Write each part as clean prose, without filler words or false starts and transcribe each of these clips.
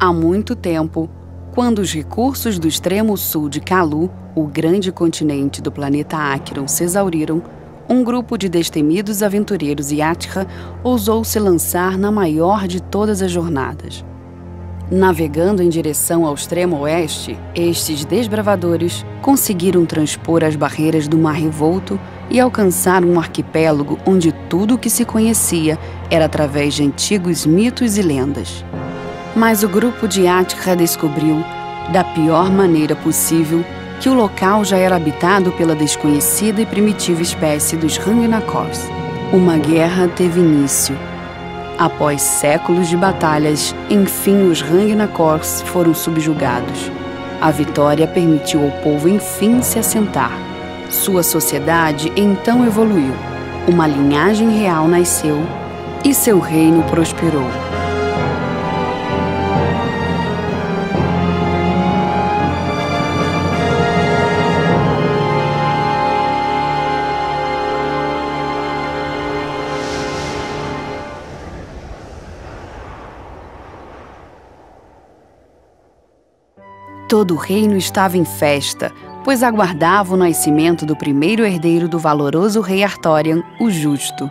Há muito tempo, quando os recursos do extremo sul de Kalu, o grande continente do planeta Acheron, se exauriram, um grupo de destemidos aventureiros Yatcha ousou se lançar na maior de todas as jornadas. Navegando em direção ao extremo oeste, estes desbravadores conseguiram transpor as barreiras do Mar Revolto e alcançar um arquipélago onde tudo o que se conhecia era através de antigos mitos e lendas. Mas o grupo de Yatcha descobriu, da pior maneira possível, que o local já era habitado pela desconhecida e primitiva espécie dos Rangnakoths. Uma guerra teve início. Após séculos de batalhas, enfim os Rangnakoths foram subjugados. A vitória permitiu ao povo enfim se assentar. Sua sociedade então evoluiu. Uma linhagem real nasceu e seu reino prosperou. Todo o reino estava em festa, pois aguardava o nascimento do primeiro herdeiro do valoroso rei Arthurian, o Justo.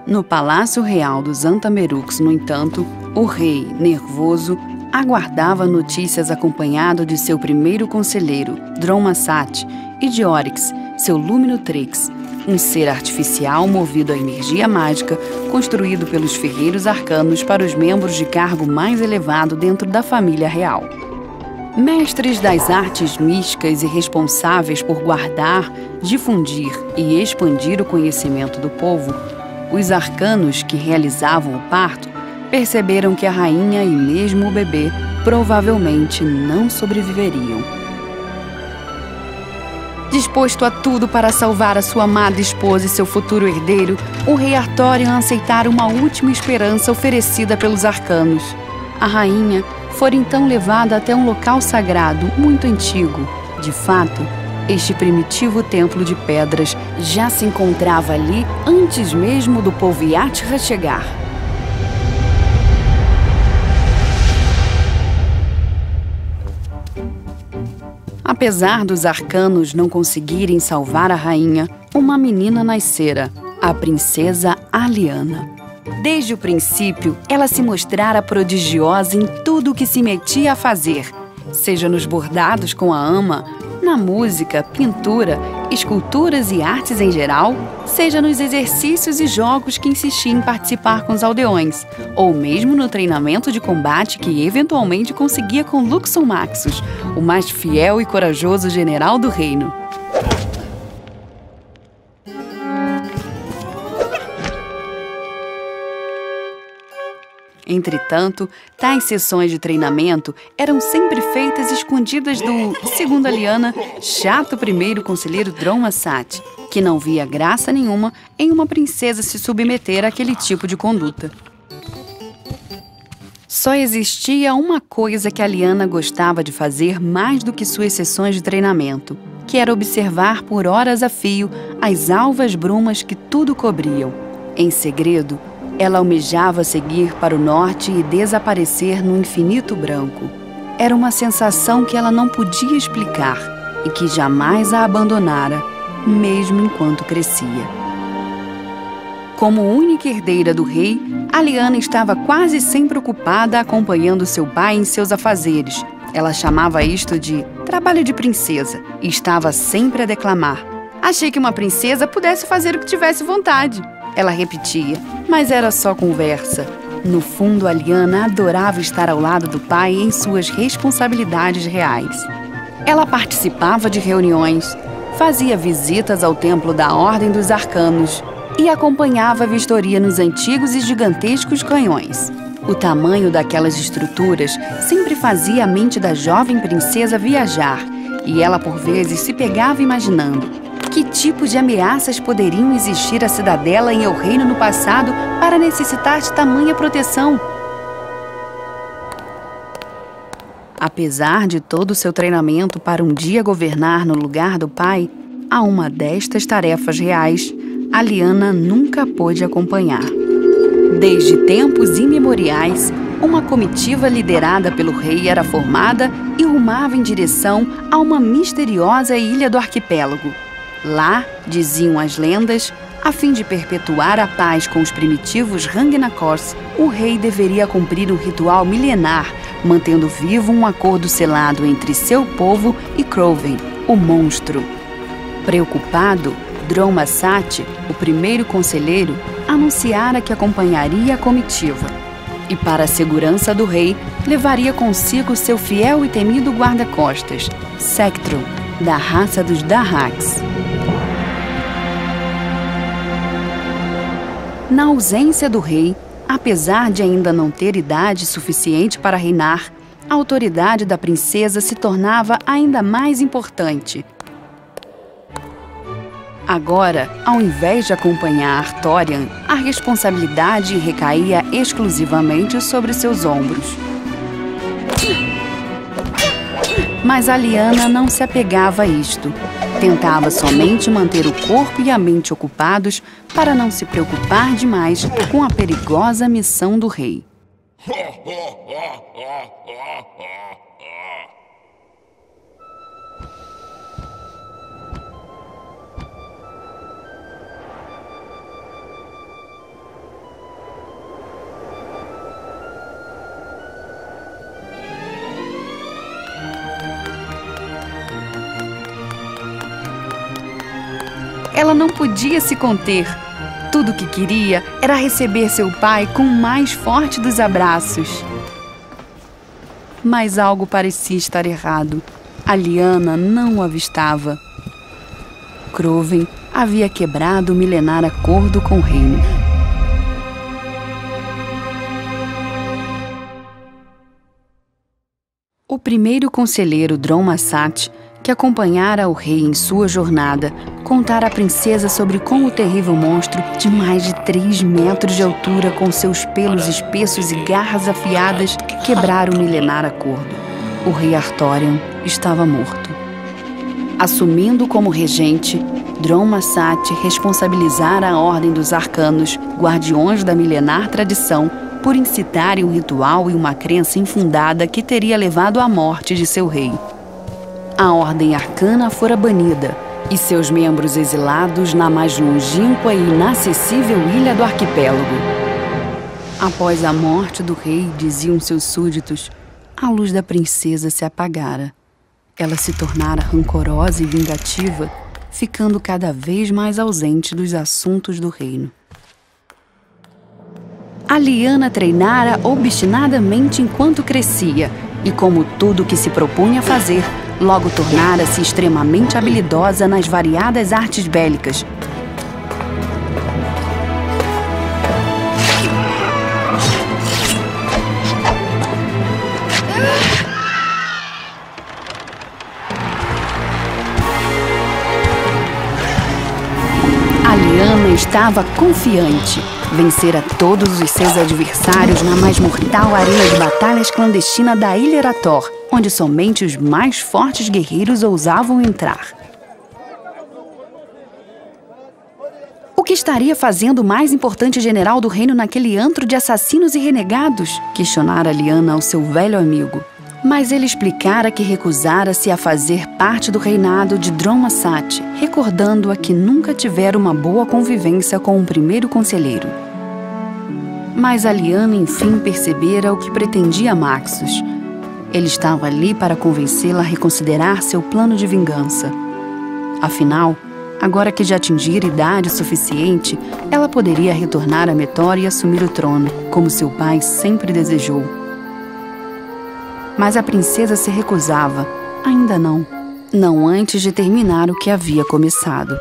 No palácio real dos Antameruks, no entanto, o rei, nervoso, aguardava notícias acompanhado de seu primeiro conselheiro, Dron-Massat, e de Oryx, seu Luminotrix, um ser artificial movido à energia mágica, construído pelos ferreiros arcanos para os membros de cargo mais elevado dentro da família real. Mestres das artes místicas e responsáveis por guardar, difundir e expandir o conhecimento do povo, os arcanos que realizavam o parto perceberam que a rainha e mesmo o bebê provavelmente não sobreviveriam. Disposto a tudo para salvar a sua amada esposa e seu futuro herdeiro, o rei Arthurian aceitara uma última esperança oferecida pelos arcanos. A rainha foi então levada até um local sagrado muito antigo. De fato, este primitivo templo de pedras já se encontrava ali antes mesmo do povo Yatcha chegar. Apesar dos arcanos não conseguirem salvar a rainha, uma menina nascera, a princesa Aliana. Desde o princípio, ela se mostrara prodigiosa em tudo o que se metia a fazer, seja nos bordados com a ama, na música, pintura, esculturas e artes em geral, seja nos exercícios e jogos que insistia em participar com os aldeões, ou mesmo no treinamento de combate que eventualmente conseguia com Luxon Maxus, o mais fiel e corajoso general do reino. Entretanto, tais sessões de treinamento eram sempre feitas escondidas do, segundo Aliana, chato primeiro conselheiro Dron-Massat, que não via graça nenhuma em uma princesa se submeter àquele tipo de conduta. Só existia uma coisa que Aliana gostava de fazer mais do que suas sessões de treinamento, que era observar por horas a fio as alvas brumas que tudo cobriam. Em segredo, ela almejava seguir para o norte e desaparecer no infinito branco. Era uma sensação que ela não podia explicar e que jamais a abandonara, mesmo enquanto crescia. Como única herdeira do rei, Aliana estava quase sempre ocupada acompanhando seu pai em seus afazeres. Ela chamava isto de trabalho de princesa e estava sempre a declamar. Achei que uma princesa pudesse fazer o que tivesse vontade. Ela repetia, mas era só conversa. No fundo, Aliana adorava estar ao lado do pai em suas responsabilidades reais. Ela participava de reuniões, fazia visitas ao templo da Ordem dos Arcanos e acompanhava a vistoria nos antigos e gigantescos canhões. O tamanho daquelas estruturas sempre fazia a mente da jovem princesa viajar, e ela por vezes se pegava imaginando que tipo de ameaças poderiam existir à cidadela em El Reino no passado para necessitar de tamanha proteção. Apesar de todo o seu treinamento para um dia governar no lugar do pai, a uma destas tarefas reais, Aliana nunca pôde acompanhar. Desde tempos imemoriais, uma comitiva liderada pelo rei era formada e rumava em direção a uma misteriosa ilha do arquipélago. Lá, diziam as lendas, a fim de perpetuar a paz com os primitivos Rangnakkors, o rei deveria cumprir um ritual milenar, mantendo vivo um acordo selado entre seu povo e Crowven, o monstro. Preocupado, Dron-Massat, o primeiro conselheiro, anunciara que acompanharia a comitiva. E para a segurança do rei, levaria consigo seu fiel e temido guarda-costas, Sectron, da raça dos Dahaks. Na ausência do rei, apesar de ainda não ter idade suficiente para reinar, a autoridade da princesa se tornava ainda mais importante. Agora, ao invés de acompanhar Arthurian, a responsabilidade recaía exclusivamente sobre seus ombros. Mas a Lyanna não se apegava a isto. Tentava somente manter o corpo e a mente ocupados para não se preocupar demais com a perigosa missão do rei. Ela não podia se conter. Tudo o que queria era receber seu pai com o mais forte dos abraços. Mas algo parecia estar errado. A Lyanna não o avistava. Crowven havia quebrado o milenar acordo com o reino. O primeiro conselheiro Dron-Massat, que acompanhara o rei em sua jornada, contara à princesa sobre como o terrível monstro, de mais de 3 metros de altura, com seus pelos espessos e garras afiadas, quebrara o milenar acordo. O rei Arthurian estava morto. Assumindo como regente, Dron-Massat responsabilizara a Ordem dos Arcanos, guardiões da milenar tradição, por incitarem um ritual e uma crença infundada que teria levado à morte de seu rei. A Ordem Arcana fora banida, e seus membros exilados na mais longínqua e inacessível ilha do arquipélago. Após a morte do rei, diziam seus súditos, a luz da princesa se apagara. Ela se tornara rancorosa e vingativa, ficando cada vez mais ausente dos assuntos do reino. A Lyanna treinara obstinadamente enquanto crescia, e como tudo que se propunha fazer, logo tornara-se extremamente habilidosa nas variadas artes bélicas. A Lyanna estava confiante. Vencera todos os seus adversários na mais mortal arena de batalhas clandestina da Ilha Erator, onde somente os mais fortes guerreiros ousavam entrar. O que estaria fazendo o mais importante general do reino naquele antro de assassinos e renegados? Questionara Lyanna ao seu velho amigo. Mas ele explicara que recusara-se a fazer parte do reinado de Dron-Massat, recordando-a que nunca tivera uma boa convivência com o primeiro conselheiro. Mas a Lyanna enfim percebera o que pretendia Maxus. Ele estava ali para convencê-la a reconsiderar seu plano de vingança. Afinal, agora que já atingira idade suficiente, ela poderia retornar a Metora e assumir o trono, como seu pai sempre desejou. Mas a princesa se recusava. Ainda não. Não antes de terminar o que havia começado.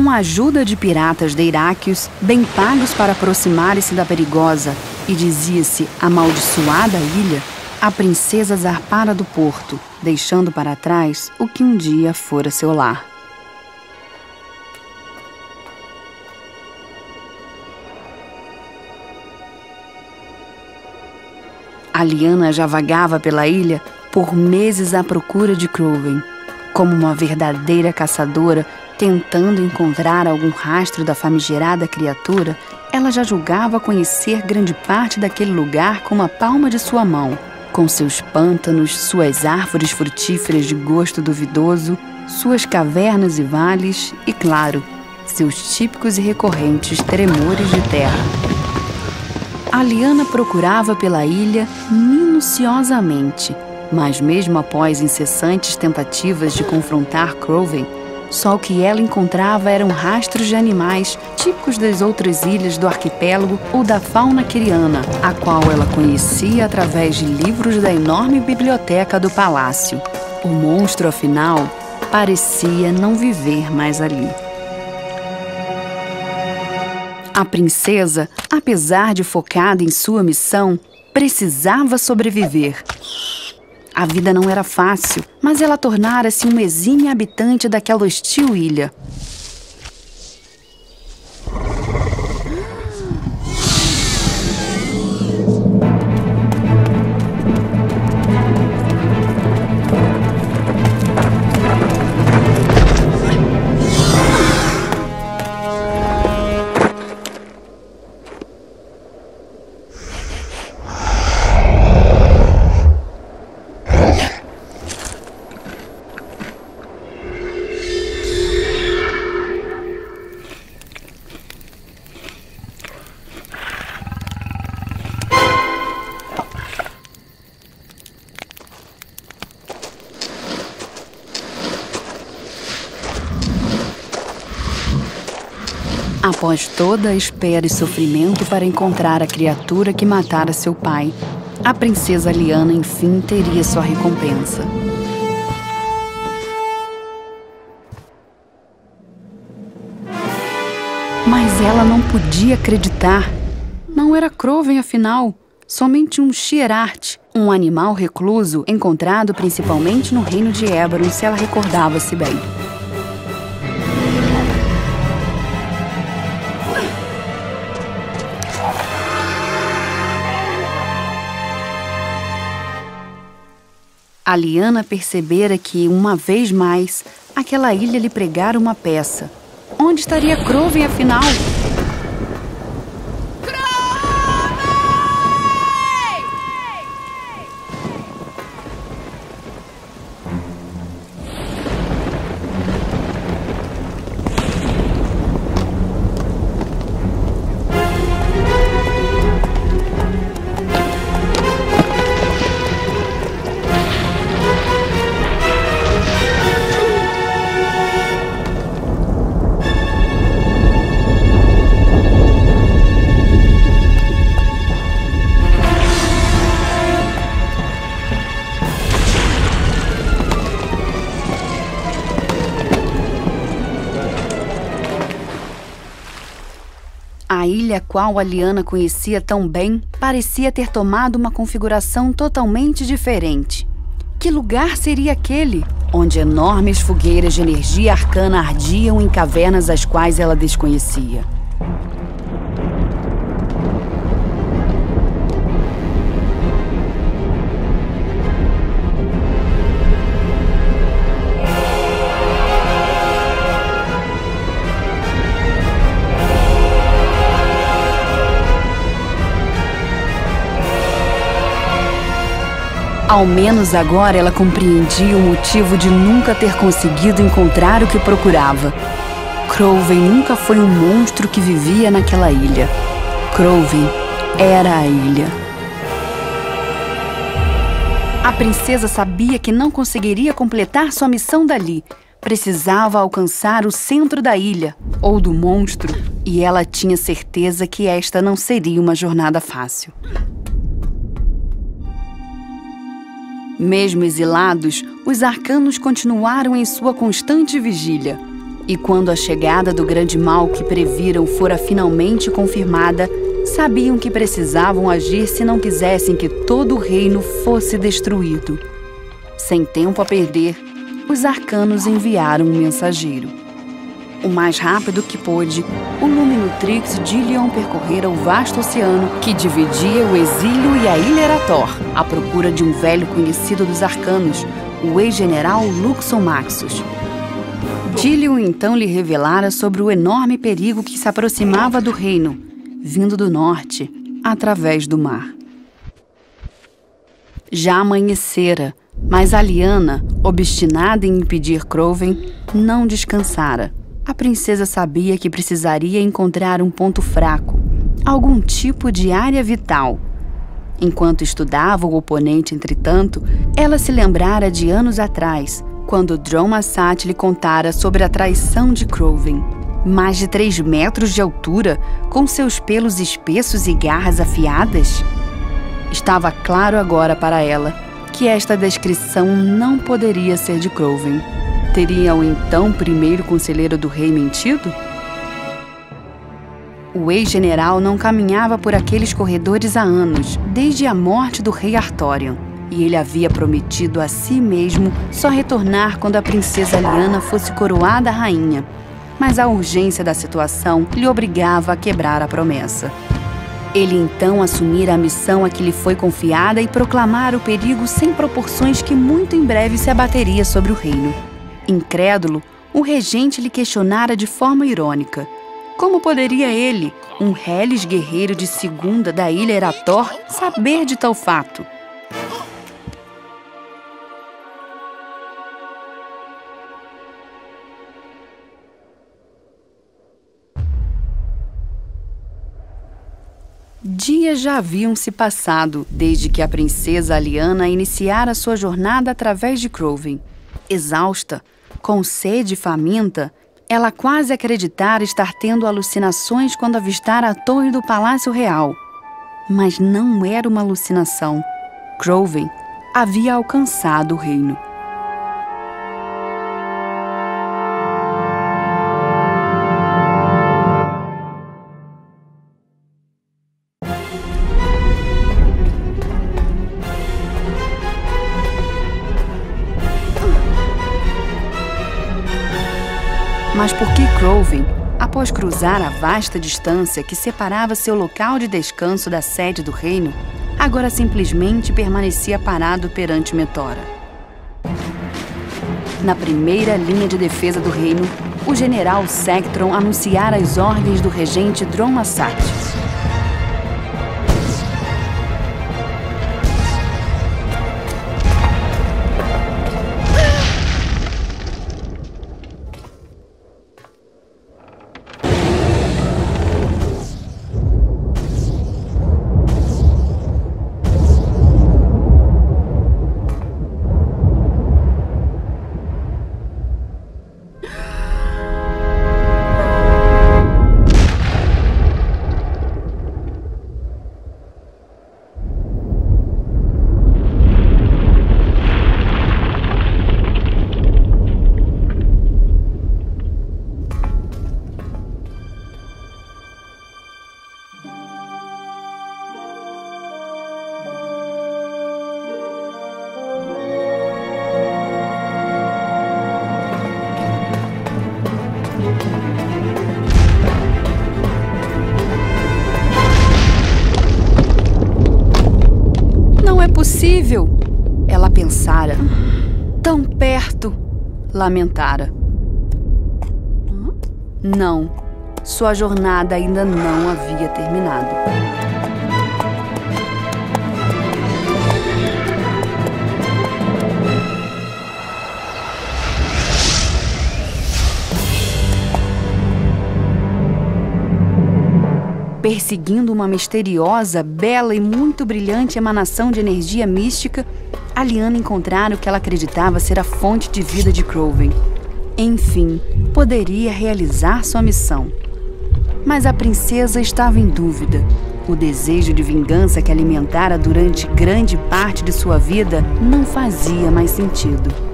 Com a ajuda de piratas deiráqueos, bem pagos para aproximarem-se da perigosa e dizia-se amaldiçoada ilha, a princesa zarpara do porto, deixando para trás o que um dia fora seu lar. A Lyanna já vagava pela ilha por meses à procura de Crowven, como uma verdadeira caçadora tentando encontrar algum rastro da famigerada criatura. Ela já julgava conhecer grande parte daquele lugar com uma palma de sua mão, com seus pântanos, suas árvores frutíferas de gosto duvidoso, suas cavernas e vales e, claro, seus típicos e recorrentes tremores de terra. A Lyanna procurava pela ilha minuciosamente, mas mesmo após incessantes tentativas de confrontar Crowven, só o que ela encontrava eram rastros de animais típicos das outras ilhas do arquipélago ou da fauna quiriana, a qual ela conhecia através de livros da enorme biblioteca do palácio. O monstro, afinal, parecia não viver mais ali. A princesa, apesar de focada em sua missão, precisava sobreviver. A vida não era fácil, mas ela tornara-se um exímio habitante daquela hostil ilha. Após toda a espera e sofrimento para encontrar a criatura que matara seu pai, a princesa Lyanna enfim teria sua recompensa. Mas ela não podia acreditar. Não era Crowven, afinal, somente um Shierart, um animal recluso encontrado principalmente no reino de Eberron, se ela recordava-se bem. A Lyanna percebera que, uma vez mais, aquela ilha lhe pregara uma peça. Onde estaria Crowven, afinal? A ilha a qual a Lyanna conhecia tão bem parecia ter tomado uma configuração totalmente diferente. Que lugar seria aquele? Onde enormes fogueiras de energia arcana ardiam em cavernas as quais ela desconhecia. Ao menos agora ela compreendia o motivo de nunca ter conseguido encontrar o que procurava. Crowven nunca foi um monstro que vivia naquela ilha. Crowven era a ilha. A princesa sabia que não conseguiria completar sua missão dali. Precisava alcançar o centro da ilha, ou do monstro, e ela tinha certeza que esta não seria uma jornada fácil. Mesmo exilados, os arcanos continuaram em sua constante vigília. E quando a chegada do grande mal que previram fora finalmente confirmada, sabiam que precisavam agir se não quisessem que todo o reino fosse destruído. Sem tempo a perder, os arcanos enviaram um mensageiro. O mais rápido que pôde, o Luminutrix Dillion percorrera o vasto oceano que dividia o exílio e a Ilha Erator, à procura de um velho conhecido dos arcanos, o ex-general Luxon Maxus. Dillion então lhe revelara sobre o enorme perigo que se aproximava do reino, vindo do norte, através do mar. Já amanhecera, mas a Lyanna, obstinada em impedir Croven, não descansara. A princesa sabia que precisaria encontrar um ponto fraco, algum tipo de área vital. Enquanto estudava o oponente, entretanto, ela se lembrara de anos atrás, quando Dron Massat lhe contara sobre a traição de Croven. Mais de 3 metros de altura, com seus pelos espessos e garras afiadas? Estava claro agora para ela que esta descrição não poderia ser de Croven. Teria o então primeiro conselheiro do rei mentido? O ex-general não caminhava por aqueles corredores há anos, desde a morte do rei Arthorion, e ele havia prometido a si mesmo só retornar quando a princesa Lyanna fosse coroada rainha. Mas a urgência da situação lhe obrigava a quebrar a promessa. Ele então assumira a missão a que lhe foi confiada e proclamara o perigo sem proporções que muito em breve se abateria sobre o reino. Incrédulo, o regente lhe questionara de forma irônica. Como poderia ele, um reles guerreiro de segunda da Ilha Erator, saber de tal fato? Dias já haviam se passado desde que a princesa Lyanna iniciara sua jornada através de Croven. Exausta, com sede e faminta, ela quase acreditara estar tendo alucinações quando avistara a torre do Palácio Real. Mas não era uma alucinação. Croven havia alcançado o reino. Mas por que Croven, após cruzar a vasta distância que separava seu local de descanso da sede do reino, agora simplesmente permanecia parado perante Metora? Na primeira linha de defesa do reino, o general Sectron anunciara as ordens do regente Dron Massat. Possível, ela pensara. Tão perto, lamentara. Não, sua jornada ainda não havia terminado. Perseguindo uma misteriosa, bela e muito brilhante emanação de energia mística, a Lyanna encontrara o que ela acreditava ser a fonte de vida de Croven. Enfim, poderia realizar sua missão. Mas a princesa estava em dúvida. O desejo de vingança que alimentara durante grande parte de sua vida não fazia mais sentido.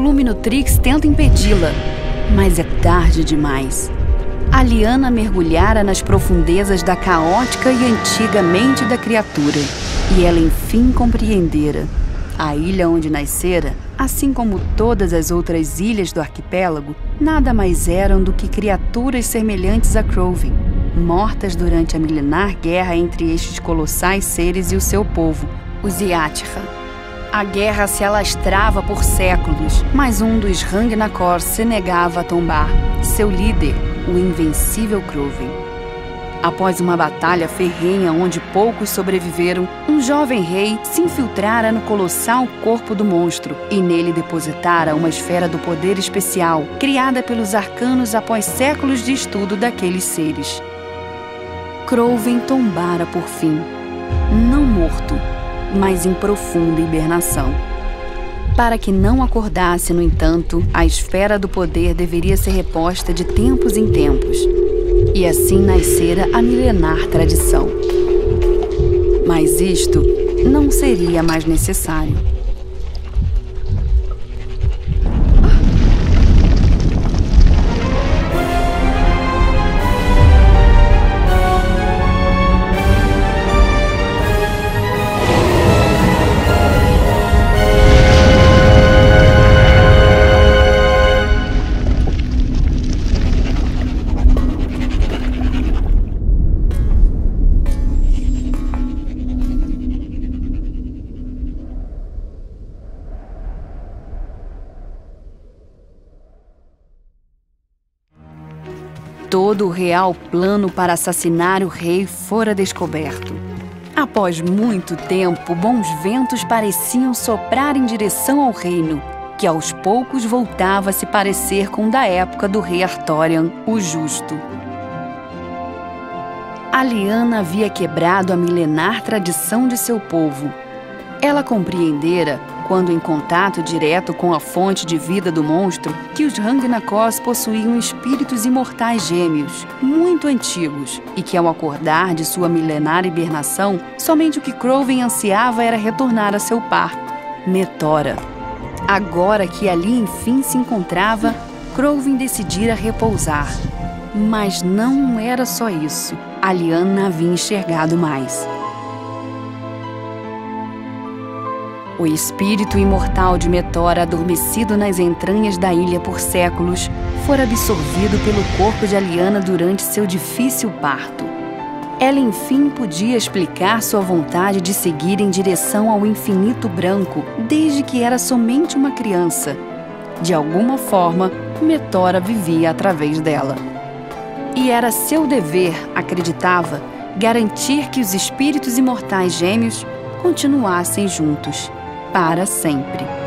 Luminatrix tenta impedi-la, mas é tarde demais. A Lyanna mergulhara nas profundezas da caótica e antiga mente da criatura, e ela enfim compreendera. A ilha onde nascera, assim como todas as outras ilhas do arquipélago, nada mais eram do que criaturas semelhantes a Crowven, mortas durante a milenar guerra entre estes colossais seres e o seu povo, os Iatha. A guerra se alastrava por séculos, mas um dos Rangnakor se negava a tombar, seu líder, o invencível Crowven. Após uma batalha ferrenha onde poucos sobreviveram, um jovem rei se infiltrara no colossal corpo do monstro e nele depositara uma esfera do poder especial, criada pelos arcanos após séculos de estudo daqueles seres. Crowven tombara por fim, não morto, mas em profunda hibernação. Para que não acordasse, no entanto, a esfera do poder deveria ser reposta de tempos em tempos. E assim nascera a milenar tradição. Mas isto não seria mais necessário. Todo o real plano para assassinar o rei fora descoberto. Após muito tempo, bons ventos pareciam soprar em direção ao reino, que aos poucos voltava a se parecer com o da época do rei Arthurian, o Justo. A Lyanna havia quebrado a milenar tradição de seu povo. Ela compreendera, quando em contato direto com a fonte de vida do monstro, que os Rangnakors possuíam espíritos imortais gêmeos, muito antigos, e que ao acordar de sua milenar hibernação, somente o que Crowven ansiava era retornar a seu par, Metora. Agora que ali enfim se encontrava, Crowven decidira repousar. Mas não era só isso. A Lyanna havia enxergado mais. O espírito imortal de Metora, adormecido nas entranhas da ilha por séculos, fora absorvido pelo corpo de Lyanna durante seu difícil parto. Ela enfim podia explicar sua vontade de seguir em direção ao infinito branco desde que era somente uma criança. De alguma forma, Metora vivia através dela. E era seu dever, acreditava, garantir que os espíritos imortais gêmeos continuassem juntos, para sempre.